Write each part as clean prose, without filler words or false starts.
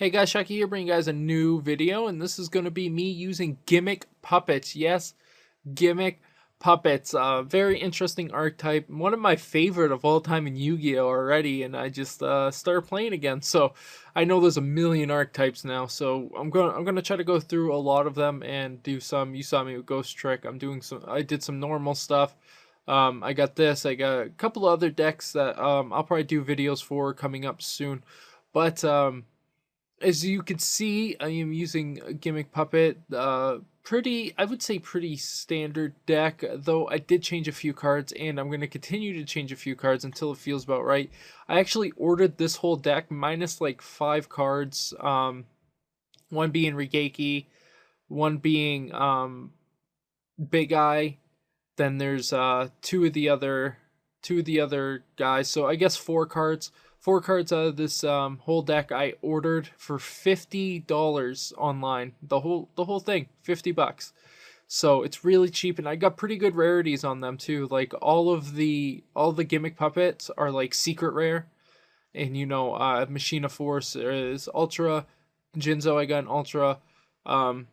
Hey guys, Shocky here, bringing you guys a new video, and this is going to be me using Gimmick puppets. Yes, Gimmick puppets. Very interesting archetype. One of my favorite of all time in Yu-Gi-Oh! Already, and I just started playing again. So I know there's a million archetypes now. So I'm gonna try to go through a lot of them and do some. You saw me with Ghost Trick. I did some normal stuff. I got this. I got a couple of other decks that I'll probably do videos for coming up soon. But as you can see, I am using a Gimmick Puppet. I would say pretty standard deck, though I did change a few cards, and I'm going to continue to change a few cards until it feels about right. I actually ordered this whole deck minus like 5 cards, one being Regeki, one being Big Eye, then there's two of the other guys, so I guess 4 cards. 4 cards out of this whole deck I ordered for $50 online. The whole thing, $50. So it's really cheap, and I got pretty good rarities on them too. Like all the Gimmick puppets are like secret rare, and Machina Force is ultra. Jinzo I got an ultra. I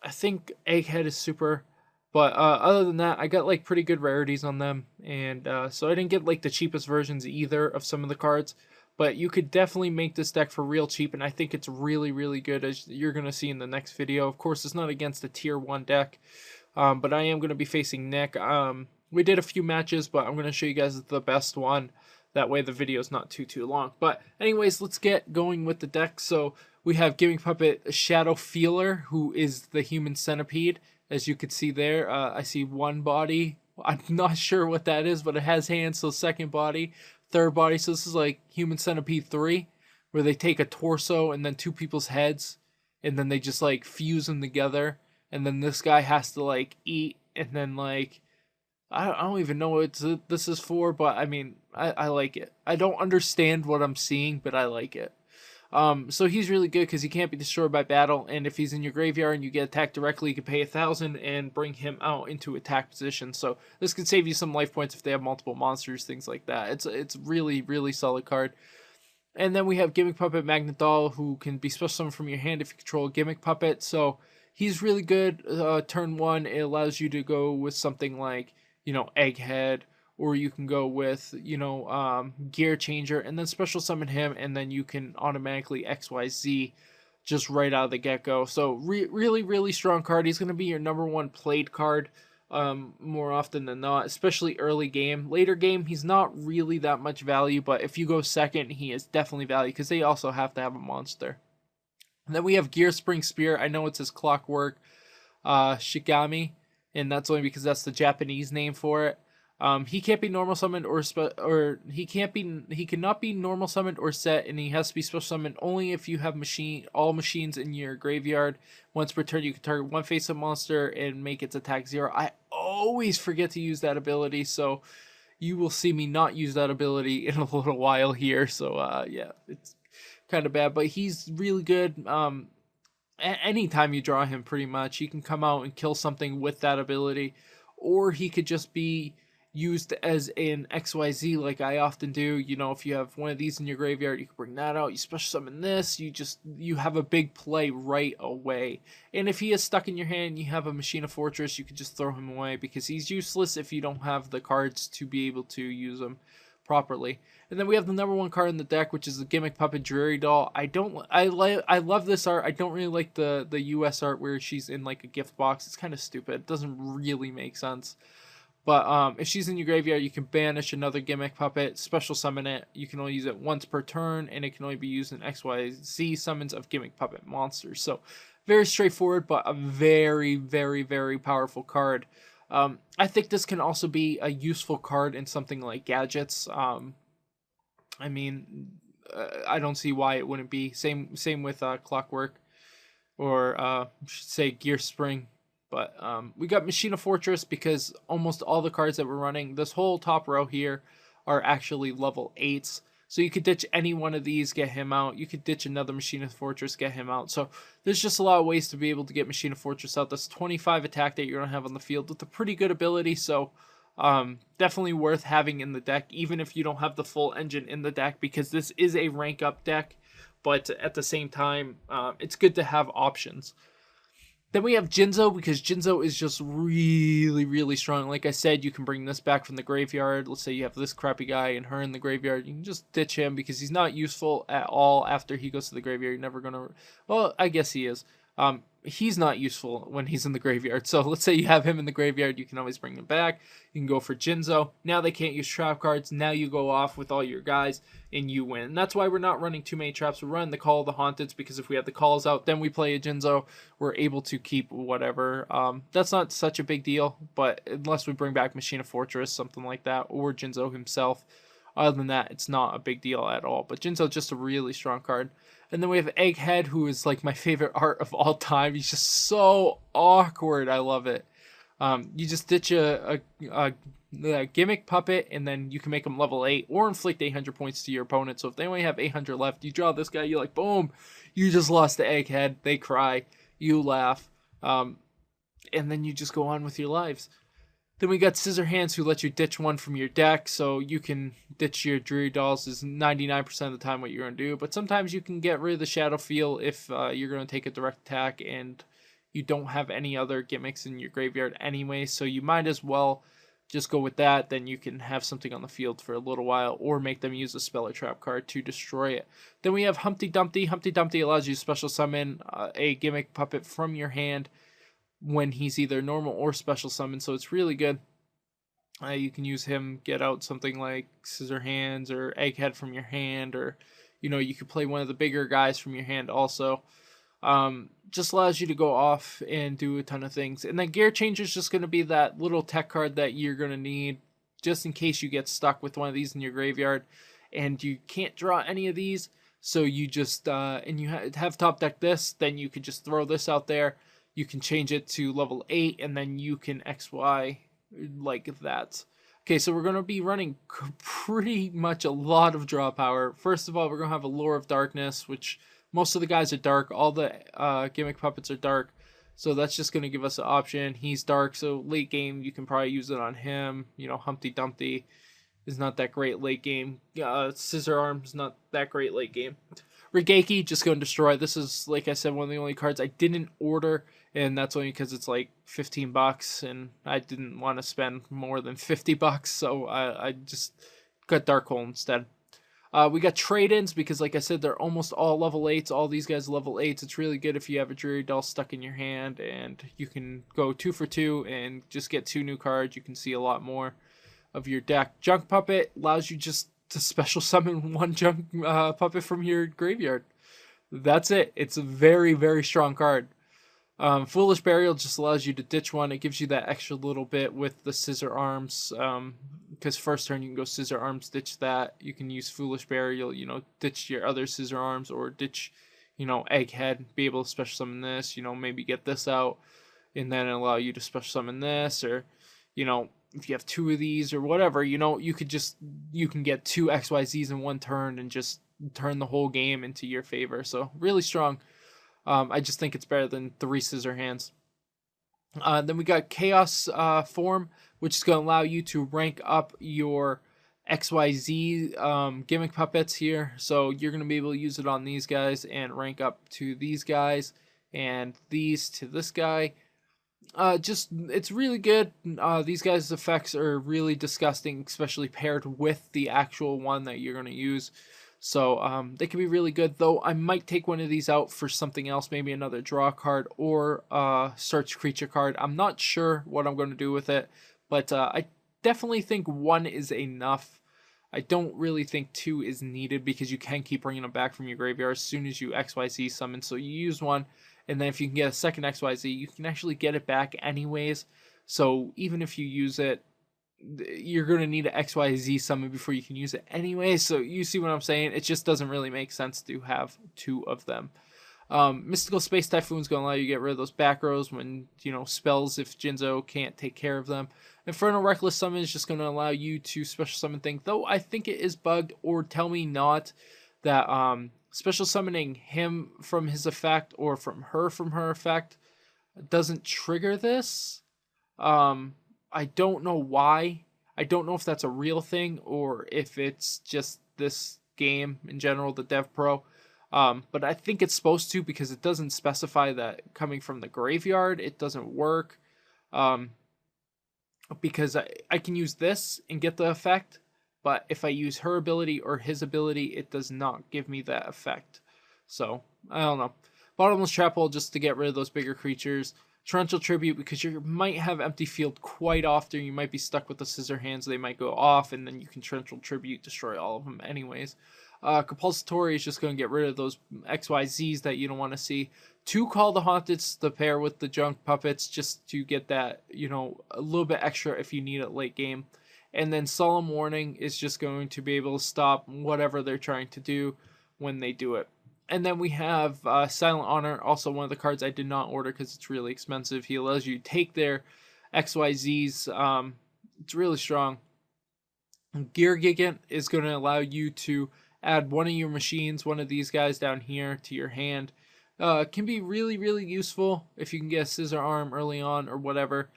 think Egghead is super. But other than that, I got like pretty good rarities on them, and so I didn't get like the cheapest versions either of some of the cards. But you could definitely make this deck for real cheap, and I think it's really, really good, as you're gonna see in the next video. Of course, it's not against a tier 1 deck, but I am gonna be facing Nick. We did a few matches, but I'm gonna show you guys the best one. That way, the video is not too long. But anyways, let's get going with the deck. So we have Gimmick Puppet Shadow Feeler, who is the human centipede. As you can see there, I see one body. I'm not sure what that is, but it has hands, so second body. Third body, so this is like Human Centipede 3, where they take a torso and then 2 people's heads, and then they just like fuse them together, and then this guy has to like eat, and then like, I don't even know what this is for, but I mean, I like it. I don't understand what I'm seeing, but I like it. So he's really good because he can't be destroyed by battle, and if he's in your graveyard and you get attacked directly, you can pay 1,000 and bring him out into attack position. So this could save you some life points if they have multiple monsters, things like that. It's really, really solid card. And then we have Gimmick Puppet Magnet Doll, who can be special summoned from your hand if you control a Gimmick Puppet. So he's really good. Turn 1, it allows you to go with something like, Egghead, or you can go with, Gear Changer, and then special summon him, and then you can automatically XYZ just right out of the get-go. So really, really strong card. He's going to be your #1 played card more often than not, especially early game. Later game, he's not really that much value, but if you go second, he is definitely value, because they also have to have a monster. And then we have Gear Spring Spear. I know it's his Clockwork Shigami, and that's only because that's the Japanese name for it. He can't be normal summoned he cannot be normal summoned or set, and he has to be special summoned only if you have all machines in your graveyard. Once per turn, you can target one face-up monster and make its attack 0. I always forget to use that ability, so you will see me not use that ability in a little while here. So yeah, it's kind of bad, but he's really good. Anytime you draw him, pretty much, he can come out and kill something with that ability, or he could just be used as an XYZ like I often do. If you have one of these in your graveyard, you can bring that out, you special summon this, you have a big play right away. And if he is stuck in your hand, you have a Machina Fortress, you can just throw him away, because he's useless if you don't have the cards to be able to use him properly. And then we have the #1 card in the deck, which is the Gimmick Puppet Dreary Doll. I love this art. I don't really like the US art where she's in like a gift box. It's kind of stupid. It doesn't really make sense. But if she's in your graveyard, you can banish another Gimmick Puppet, special summon it. You can only use it once per turn, and it can only be used in XYZ summons of Gimmick Puppet monsters. So very straightforward, but a very, very, very powerful card. I think this can also be a useful card in something like gadgets. I mean, I don't see why it wouldn't be. Same with Clockwork, or should say Gear Spring. But we got Machina Fortress because almost all the cards that we're running, this whole top row here, are actually level 8s. So you could ditch any one of these, get him out. You could ditch another Machina Fortress, get him out. So there's just a lot of ways to be able to get Machina Fortress out. That's 25 attack that you're going to have on the field with a pretty good ability. So definitely worth having in the deck, even if you don't have the full engine in the deck, because this is a rank up deck. but at the same time, it's good to have options. Then we have Jinzo, because Jinzo is just really, really strong. Like I said, you can bring this back from the graveyard. Let's say you have this crappy guy and her in the graveyard. You can just ditch him because he's not useful at all after he goes to the graveyard. You're never going to... Well, I guess he is. He's not useful when he's in the graveyard. So let's say you have him in the graveyard. You can always bring him back. You can go for Jinzo. Now they can't use trap cards. Now you go off with all your guys and you win. And that's why we're not running too many traps. We're running the Call of the Haunteds, because if we have the calls out, then we play a Jinzo. We're able to keep whatever. That's not such a big deal, but unless we bring back Machina Fortress, something like that, or Jinzo himself. Other than that, it's not a big deal at all. But Jinzo's just a really strong card. And then we have Egghead, who is like my favorite art of all time. He's just so awkward. I love it. You just ditch a Gimmick puppet, and then you can make them level 8 or inflict 800 points to your opponent. So if they only have 800 left, you draw this guy, you're like, boom, you just lost to Egghead. They cry, you laugh, and then you just go on with your lives. Then we got Scissor Hands, who lets you ditch one from your deck, so you can ditch your Dreary Dolls is 99% of the time what you're going to do. But sometimes you can get rid of the Shadow Field if you're going to take a direct attack and you don't have any other gimmicks in your graveyard anyway, so you might as well just go with that. Then you can have something on the field for a little while, or make them use a spell or trap card to destroy it. Then we have Humpty Dumpty. Humpty Dumpty allows you to special summon a Gimmick puppet from your hand when he's either normal or special summon, so it's really good. You can use him, get out something like Scissor Hands or Egghead from your hand, or you could play one of the bigger guys from your hand also. Just allows you to go off and do a ton of things. And then Gear Changer is just going to be that little tech card that you're going to need just in case you get stuck with one of these in your graveyard and you can't draw any of these. So you just and you have top deck this, then you could just throw this out there. You can change it to level 8, and then you can XY like that. Okay, so we're going to be running pretty much a lot of draw power. First of all, we're going to have a Lure of Darkness, which most of the guys are dark. All the Gimmick puppets are dark, so that's just going to give us an option. He's dark, so late game you can probably use it on him. Humpty Dumpty is not that great late game. Scissor Arm's not that great late game. Regeki, just go and destroy. This is, like I said, one of the only cards I didn't order, and that's only because it's like $15, and I didn't want to spend more than $50, so I just got Dark Hole instead. We got trade-ins, because like I said, they're almost all level 8s. All these guys are level 8s. It's really good if you have a Dreary Doll stuck in your hand, and you can go 2 for 2 and just get 2 new cards. You can see a lot more of your deck. Junk Puppet allows you just to special summon one Junk Puppet from your graveyard. That's it. It's a very, very strong card. Foolish Burial just allows you to ditch one. It gives you that extra little bit with the Scissor Arms. Because first turn you can go Scissor Arms, ditch that. You can use Foolish Burial, ditch your other Scissor Arms, or ditch, Egghead, be able to special summon this, maybe get this out, and then allow you to special summon this, or, if you have 2 of these or whatever, you can get 2 XYZs in one turn and just turn the whole game into your favor. So really strong. I just think it's better than 3 Scissor Hands. Then we got Chaos Form, which is going to allow you to rank up your XYZ Gimmick puppets here. So you're going to be able to use it on these guys and rank up to these guys and these to this guy. It's really good. These guys' effects are really disgusting, especially paired with the actual one that you're going to use. So they can be really good, though I might take one of these out for something else, maybe another draw card or search creature card. I'm not sure what I'm going to do with it, but I definitely think 1 is enough. I don't really think 2 is needed, because you can keep bringing them back from your graveyard as soon as you XYZ summon. So you use 1, and then if you can get a second XYZ, you can actually get it back anyways. So even if you use it, you're going to need an XYZ summon before you can use it anyway. So you see what I'm saying? It just doesn't really make sense to have 2 of them. Mystical Space Typhoon is going to allow you to get rid of those back rows when, spells, if Jinzo can't take care of them. Infernal Reckless Summon is just going to allow you to special summon things, though I think it is bugged, or tell me not, that special summoning him from his effect or from her effect doesn't trigger this. I don't know why. I don't know if that's a real thing or if it's just this game in general, the DevPro. But I think it's supposed to, because it doesn't specify that coming from the graveyard. It doesn't work. Um, because I can use this and get the effect, but if I use her ability or his ability, it does not give me that effect. So, I don't know. Bottomless Trap Hole just to get rid of those bigger creatures. Torrential Tribute, because you might have empty field quite often. You might be stuck with the Scissor Hands. They might go off, and then you can Torrential Tribute, destroy all of them anyways. Compulsatory is just going to get rid of those XYZs that you don't want to see. 2 Call the Haunted to pair with the Junk Puppets, just to get that, a little bit extra if you need it late game. And then Solemn Warning is just going to be able to stop whatever they're trying to do when they do it. And then we have Silent Honor, also one of the cards I did not order because it's really expensive. He allows you to take their XYZs. It's really strong. Gear Gigant is going to allow you to add one of your machines, one of these guys down here, to your hand. Can be really, really useful if you can get a Scissor Arm early on or whatever,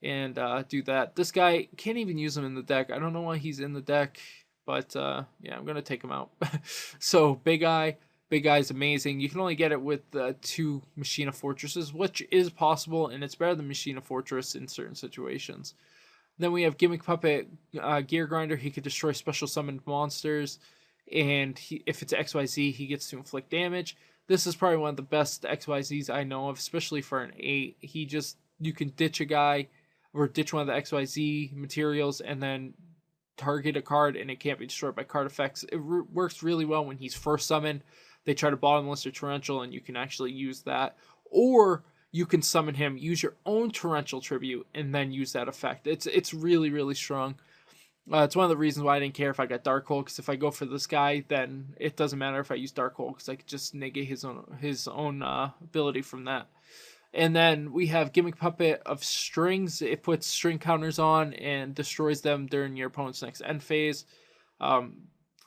and do that. This guy, can't even use him in the deck. I don't know why he's in the deck, but yeah, I'm going to take him out. So, Big Eye. Big Eye is amazing. You can only get it with 2 Machina Fortresses, which is possible, and it's better than Machina Fortress in certain situations. Then we have Gimmick Puppet, Gear Grinder. He could destroy special summoned monsters, and if it's XYZ, he gets to inflict damage. This is probably one of the best XYZs I know of, especially for an 8. You can ditch a guy, or ditch one of the XYZ materials, and then target a card, and it can't be destroyed by card effects. It works really well when he's first summoned. They try to bottomless or torrential, and you can actually use that. Or you can summon him, use your own torrential tribute, and then use that effect. It's really, really strong. It's one of the reasons why I didn't care if I got Dark Hole, because if I go for this guy, then it doesn't matter if I use Dark Hole, because I could just negate his own ability from that. And then we have Gimmick Puppet of Strings. It puts string counters on and destroys them during your opponent's next end phase.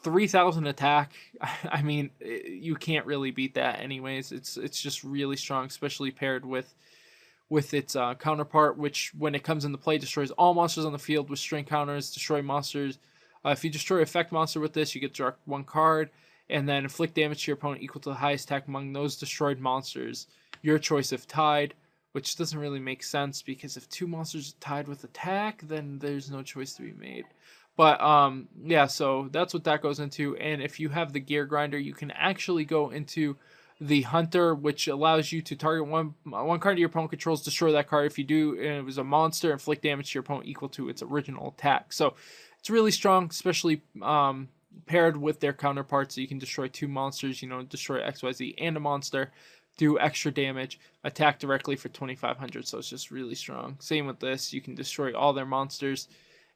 3,000 attack. I mean, you can't really beat that anyways. It's just really strong, especially paired with its counterpart, which when it comes into play destroys all monsters on the field with string counters. Destroy monsters. If you destroy effect monster with this, you get to draw 1 card, and then inflict damage to your opponent equal to the highest attack among those destroyed monsters. Your choice if tied, which doesn't really make sense, because if 2 monsters are tied with attack, then there's no choice to be made. But yeah, so that's what that goes into. And if you have the Gear Grinder, you can actually go into the Hunter, which allows you to target one card your opponent controls, destroy that card. If you do, and it was a monster, inflict damage to your opponent equal to its original attack. So it's really strong, especially paired with their counterparts. So you can destroy 2 monsters, destroy XYZ and a monster, do extra damage, attack directly for 2,500. So it's just really strong. Same with this. You can destroy all their monsters,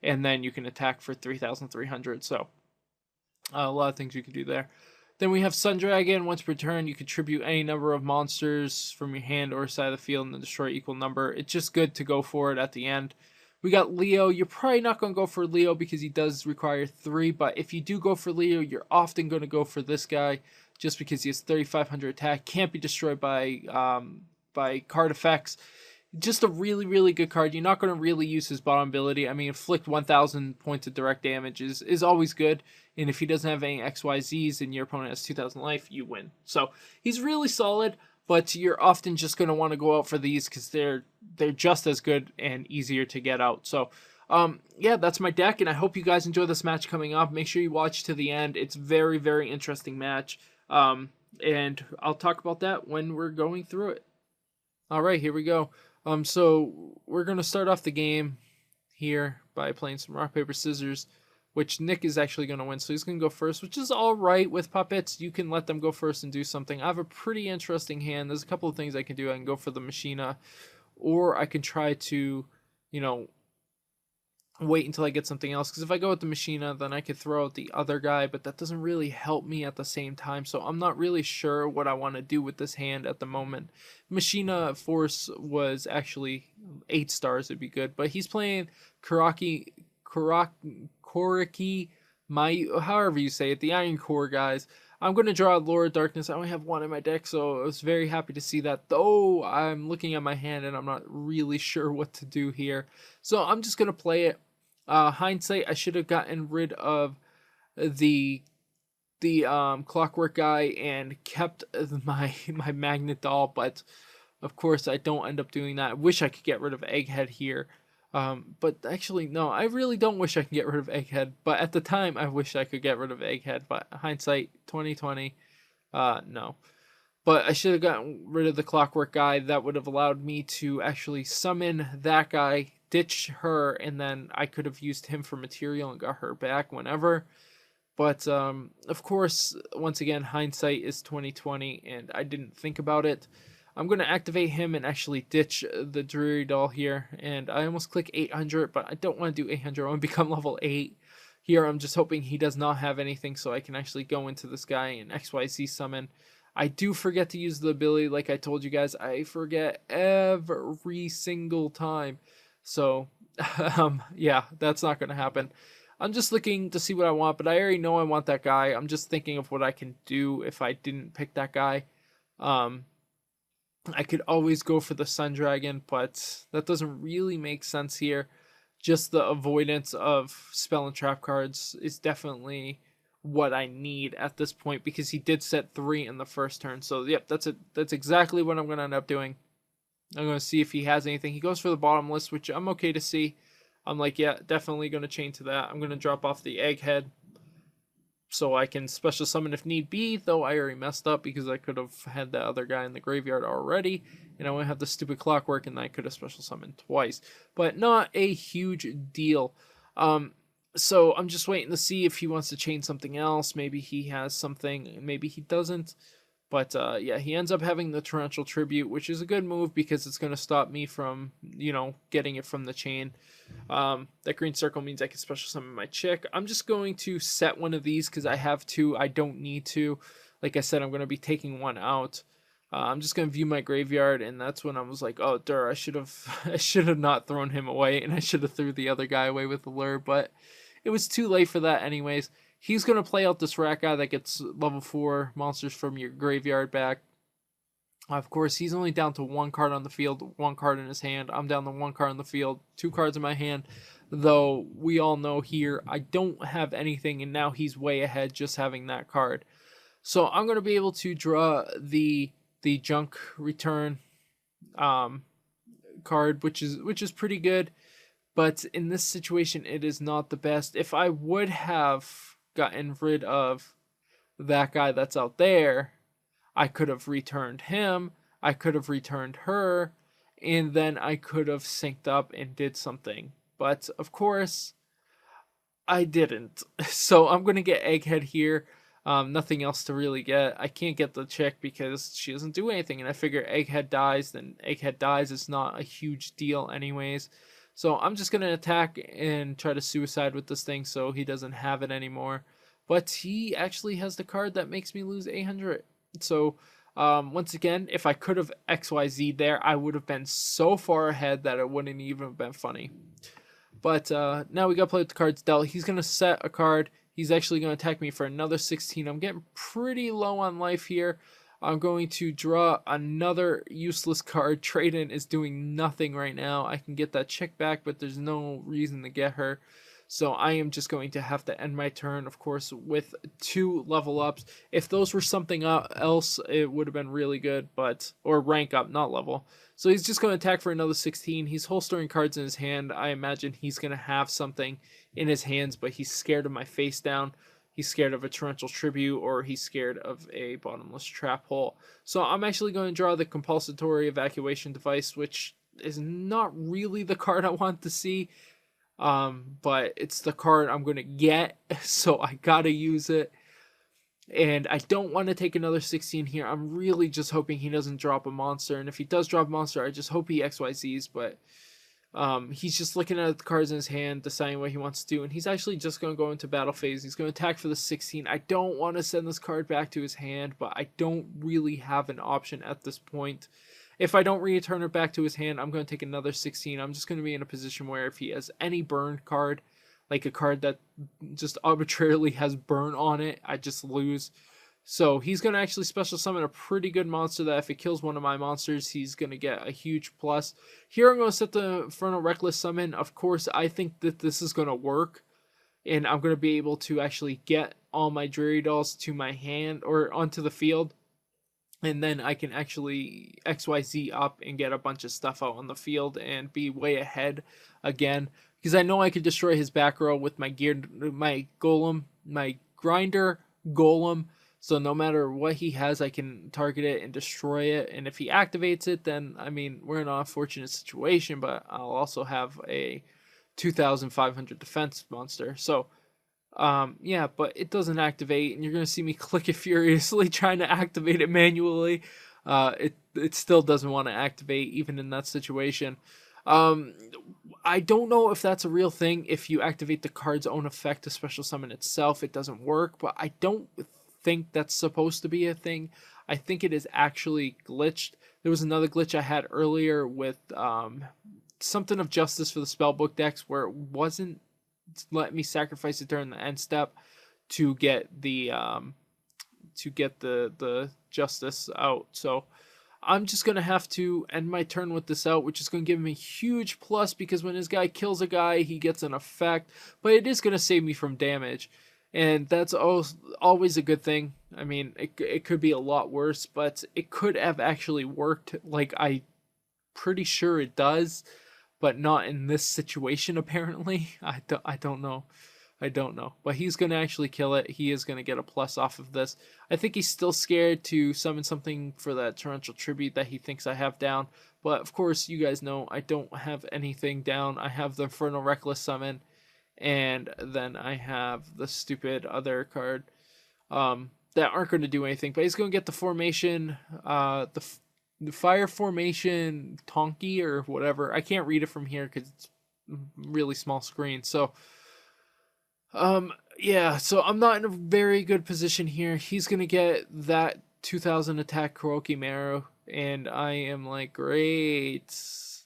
and then you can attack for 3,300. So a lot of things you can do there. Then we have Sun Dragon. Once per turn, you contribute any number of monsters from your hand or side of the field and then destroy equal number. It's just good to go for it at the end. We got Leo. You're probably not going to go for Leo because he does require 3, but if you do go for Leo, you're often going to go for this guy just because he has 3,500 attack, can't be destroyed by card effects. Just a really, really good card. You're not going to really use his bottom ability. I mean, inflict 1,000 points of direct damage is always good. And if he doesn't have any XYZs and your opponent has 2,000 life, you win. So he's really solid, but you're often just going to want to go out for these because they're just as good and easier to get out. So yeah, that's my deck, and I hope you guys enjoy this match coming up. Make sure you watch to the end. It's very, very interesting match. And I'll talk about that when we're going through it. All right, here we go. So we're going to start off the game here by playing some rock, paper, scissors, which Nick is actually going to win. So he's going to go first, which is all right with puppets. You can let them go first and do something. I have a pretty interesting hand. There's a couple of things I can do. I can go for the Machina, or I can try to, wait until I get something else. Because if I go with the Machina, then I could throw out the other guy, but that doesn't really help me at the same time. So I'm not really sure what I want to do with this hand at the moment. Machina Force was actually 8 stars. It'd be good. But he's playing Koa'ki Meiru, however you say it, the Iron Core guys. I'm going to draw Lord of Darkness. I only have 1 in my deck, so I was very happy to see that. Though I'm looking at my hand and I'm not really sure what to do here. So I'm just going to play it. Hindsight, I should have gotten rid of the Clockwork guy and kept my magnet doll, but of course I don't end up doing that. I wish I could get rid of Egghead here. But actually no, I really don't wish I can get rid of Egghead, but at the time I wish I could get rid of Egghead, but hindsight 2020, no. But I should have gotten rid of the Clockwork guy. That would have allowed me to actually summon that guy, ditch her, and then I could have used him for material and got her back whenever. But of course, once again, hindsight is 2020, and I didn't think about it. I'm going to activate him and actually ditch the Dreary Doll here. And I almost click 800, but I don't want to do 800. I want to become level 8. Here, I'm just hoping he does not have anything so I can actually go into this guy and XYZ summon. I do forget to use the ability, like I told you guys. I forget every single time. So, yeah, that's not going to happen. I'm just looking to see what I want, but I already know I want that guy. I'm just thinking of what I can do if I didn't pick that guy. I could always go for the Sun Dragon, but that doesn't really make sense here. Just the avoidance of spell and trap cards is definitely what I need at this point, because he did set 3 in the first turn. So yep, that's it. That's exactly what I'm going to end up doing. I'm going to see if he has anything. He goes for the bottomless, which I'm okay to see. I'm like, yeah, definitely going to chain to that. I'm going to drop off the Egghead so I can special summon if need be, though I already messed up because I could have had that other guy in the graveyard already, and I wouldn't have the stupid Clockwork, and I could have special summoned twice. But not a huge deal. So I'm just waiting to see if he wants to chain something else. Maybe he has something, maybe he doesn't. But yeah, he ends up having the Torrential Tribute, which is a good move because it's going to stop me from, getting it from the chain. That green circle means I can special summon my chick. I'm just going to set one of these because I have 2. I don't need to. Like I said, I'm going to be taking one out. I'm just going to view my graveyard, and that's when I was like, oh, I should have not thrown him away, and I should have threw the other guy away with the lure, but it was too late for that anyways. He's going to play out this rat guy that gets level 4 monsters from your graveyard back. Of course, he's only down to 1 card on the field, 1 card in his hand. I'm down to 1 card on the field, 2 cards in my hand. Though we all know here I don't have anything, and now he's way ahead just having that card. So I'm going to be able to draw the junk return card, which is pretty good. But in this situation, it is not the best. If I would have gotten rid of that guy that's out there, I could have returned him, I could have returned her, and then I could have synced up and did something. But of course, I didn't. So I'm going to get Egghead here. Nothing else to really get. I can't get the chick because she doesn't do anything, and I figure Egghead dies, then Egghead dies. It's not a huge deal anyways. So I'm just going to attack and try to suicide with this thing so he doesn't have it anymore. But he actually has the card that makes me lose 800. So once again, if I could have XYZ there, I would have been so far ahead that it wouldn't even have been funny. But now we got to play with the cards dealt. He's going to set a card. He's actually going to attack me for another 16. I'm getting pretty low on life here. I'm going to draw another useless card. Trade-in is doing nothing right now. I can get that chick back, but there's no reason to get her. So I am just going to have to end my turn, of course, with 2 level ups. If those were something else, it would have been really good, or rank up, not level. So he's just going to attack for another 16. He's holstering cards in his hand. I imagine he's going to have something in his hands, but he's scared of my face down. He's scared of a Torrential Tribute, or he's scared of a Bottomless Trap Hole. So I'm actually going to draw the Compulsory Evacuation Device, which is not really the card I want to see. But it's the card I'm going to get, so I got to use it. And I don't want to take another 16 here. I'm really just hoping he doesn't drop a monster. And if he does drop a monster, I just hope he XYZs, but he's just looking at the cards in his hand, deciding what he wants to do, and he's actually just going to go into battle phase. He's going to attack for the 16. I don't want to send this card back to his hand, but I don't really have an option at this point. If I don't return it back to his hand, I'm going to take another 16. I'm just going to be in a position where if he has any burn card, like a card that just arbitrarily has burn on it, I just lose. So he's going to actually special summon a pretty good monster that if it kills one of my monsters, he's going to get a huge plus. Here I'm going to set the Infernal Reckless Summon. Of course, I think that this is going to work. and I'm going to be able to actually get all my Dreary Dolls to my hand or onto the field, and then I can actually XYZ up and get a bunch of stuff out on the field and be way ahead again. Because I know I could destroy his back row with my golem, my grinder golem. So no matter what he has, I can target it and destroy it. And if he activates it, then I mean we're in an unfortunate situation. But I'll also have a 2,500 defense monster. So yeah, but it doesn't activate, and you're gonna see me click it furiously trying to activate it manually. It still doesn't want to activate even in that situation. Um, I don't know if that's a real thing. If you activate the card's own effect to special summon itself, it doesn't work. But I don't think that's supposed to be a thing. I think it is actually glitched. There was another glitch I had earlier with something of justice for the spellbook decks where it wasn't let me sacrifice it during the end step to get the justice out. So I'm just gonna have to end my turn with this out, which is gonna give him a huge plus because when his guy kills a guy, he gets an effect, but it is gonna save me from damage, and that's always a good thing. I mean, it could be a lot worse, but it could have actually worked. Like I pretty sure it does, but not in this situation apparently. I don't know. I don't know. But he's going to actually kill it. He is going to get a plus off of this. I think he's still scared to summon something for that torrential tribute that he thinks I have down. But of course, you guys know I don't have anything down. I have the Infernal Reckless summon, and then I have the stupid other card that aren't going to do anything. But he's going to get the formation, the fire formation Tonki or whatever. I can't read it from here because it's really small screen. So, yeah, so I'm not in a very good position here. He's going to get that 2000 attack Koa'ki Meiru, and I am like, great.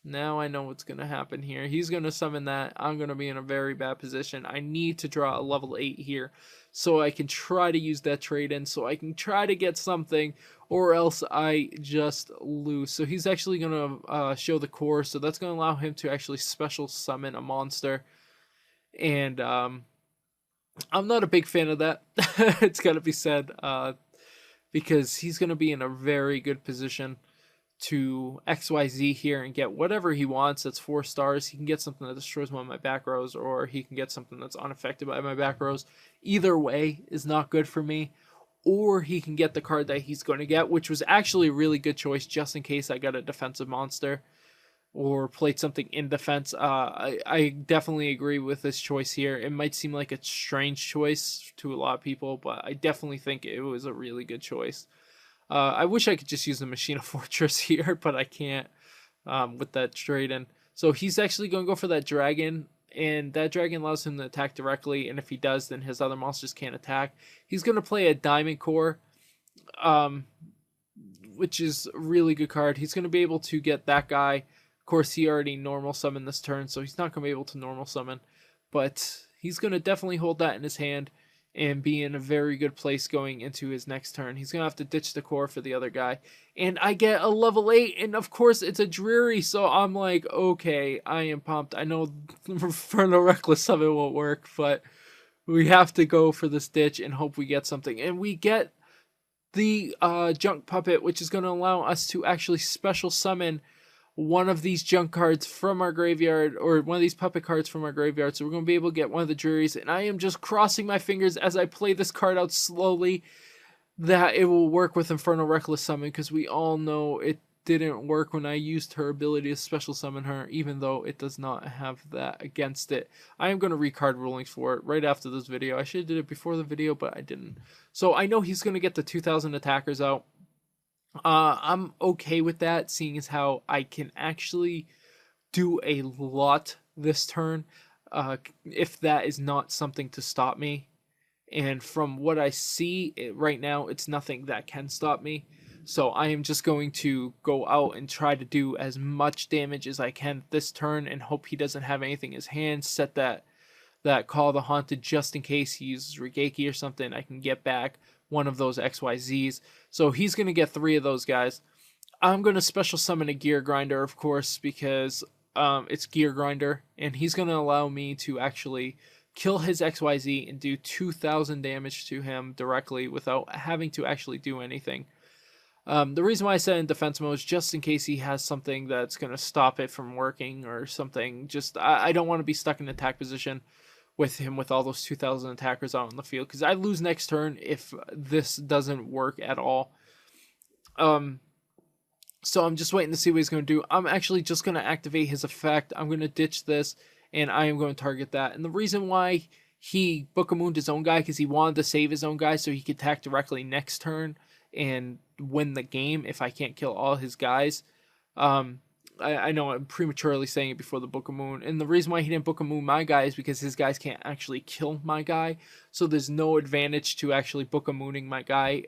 Now I know what's going to happen here. He's going to summon that. I'm going to be in a very bad position. I need to draw a level 8 here so I can try to use that trade-in, so I can try to get something, or else I just lose. So he's actually going to show the core, so that's going to allow him to actually special summon a monster. And I'm not a big fan of that. It's got to be said, because he's going to be in a very good position to XYZ here and get whatever he wants. That's 4 stars. He can get something that destroys one of my back rows, or he can get something that's unaffected by my back rows. Either way is not good for me. Or he can get the card that he's going to get, which was actually a really good choice just in case I got a defensive monster or played something in defense. I definitely agree with this choice here. It might seem like a strange choice to a lot of people, but I definitely think it was a really good choice. I wish I could just use the Machina Fortress here, but I can't with that trade-in. So he's actually going to go for that dragon, and that dragon allows him to attack directly, and if he does, then his other monsters can't attack. He's going to play a Diamond Core, which is a really good card. He's going to be able to get that guy. Of course, he already normal summoned this turn, so he's not going to be able to normal summon, but he's going to definitely hold that in his hand and be in a very good place going into his next turn. He's going to have to ditch the core for the other guy. And I get a level 8, and of course it's a Dreary, so I'm like, okay, I am pumped. I know Infernal Reckless Summon won't work, but we have to go for this ditch and hope we get something. And we get the Junk Puppet, which is going to allow us to actually special summon one of these junk cards from our graveyard, or one of these puppet cards from our graveyard. So we're going to be able to get one of the Drearies, and I am just crossing my fingers as I play this card out slowly that it will work with Infernal Reckless Summon, because we all know it didn't work when I used her ability to special summon her, even though it does not have that against it. I am going to recard rulings for it right after this video. I should have did it before the video, but I didn't. So I know he's going to get the 2000 attackers out. I'm okay with that, seeing as how I can actually do a lot this turn, if that is not something to stop me. And from what I see right now, it's nothing that can stop me. So I am just going to go out and try to do as much damage as I can this turn and hope he doesn't have anything in his hand. Set that Call the Haunted just in case he uses Regeki or something. I can get back one of those XYZs. So he's going to get 3 of those guys. I'm going to special summon a Gear Grinder, of course, because it's Gear Grinder, and he's going to allow me to actually kill his XYZ and do 2,000 damage to him directly without having to actually do anything. The reason why I said in defense mode is just in case he has something that's going to stop it from working or something. Just I don't want to be stuck in attack position with him with all those 2,000 attackers out on the field, because I lose next turn if this doesn't work at all. So I'm just waiting to see what he's going to do. I'm actually just going to activate his effect. I'm going to ditch this, and I am going to target that. And the reason why he Book-a-Mooned his own guy, because he wanted to save his own guy so he could attack directly next turn and win the game if I can't kill all his guys. I know I'm prematurely saying it before the Book-a-Moon, and the reason why he didn't Book-a-Moon my guy is because his guys can't actually kill my guy, so there's no advantage to actually Book-a-Mooning my guy.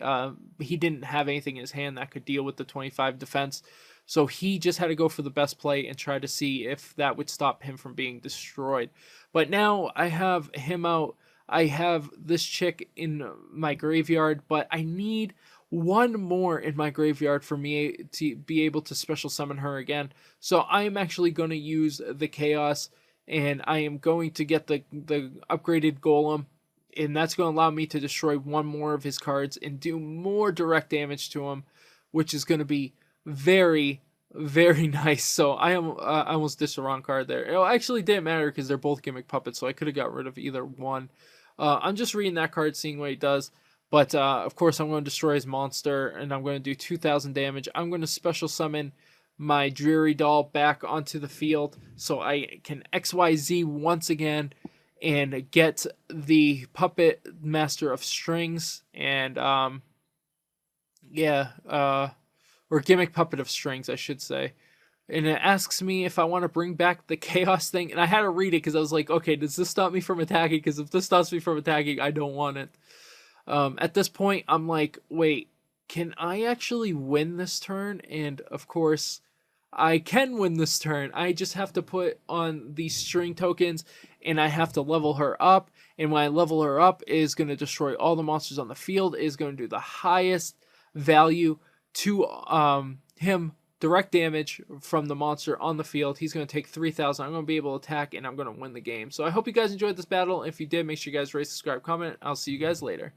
He didn't have anything in his hand that could deal with the 25 defense, so he just had to go for the best play and try to see if that would stop him from being destroyed. But now I have him out. I have this chick in my graveyard, but I need one more in my graveyard for me to be able to special summon her again. So I am actually going to use the Chaos, and I am going to get the upgraded Golem, and that's going to allow me to destroy one more of his cards and do more direct damage to him, which is going to be very, very nice. So I almost dished the wrong card there. It actually didn't matter because they're both Gimmick puppets, so I could have got rid of either one. I'm just reading that card, seeing what he does. But, of course, I'm going to destroy his monster, and I'm going to do 2,000 damage. I'm going to special summon my Dreary Doll back onto the field so I can XYZ once again and get the Puppet Master of Strings and, or Gimmick Puppet of Strings, I should say. And it asks me if I want to bring back the Chaos thing, and I had to read it because I was like, okay, does this stop me from attacking? Because if this stops me from attacking, I don't want it. At this point, I'm like, wait, can I actually win this turn? And of course, I can win this turn. I just have to put on these string tokens, and I have to level her up. And when I level her up, it is going to destroy all the monsters on the field. It is going to do the highest value to him, direct damage from the monster on the field. He's going to take 3,000. I'm going to be able to attack, and I'm going to win the game. So I hope you guys enjoyed this battle. If you did, make sure you guys rate, subscribe, comment. I'll see you guys later.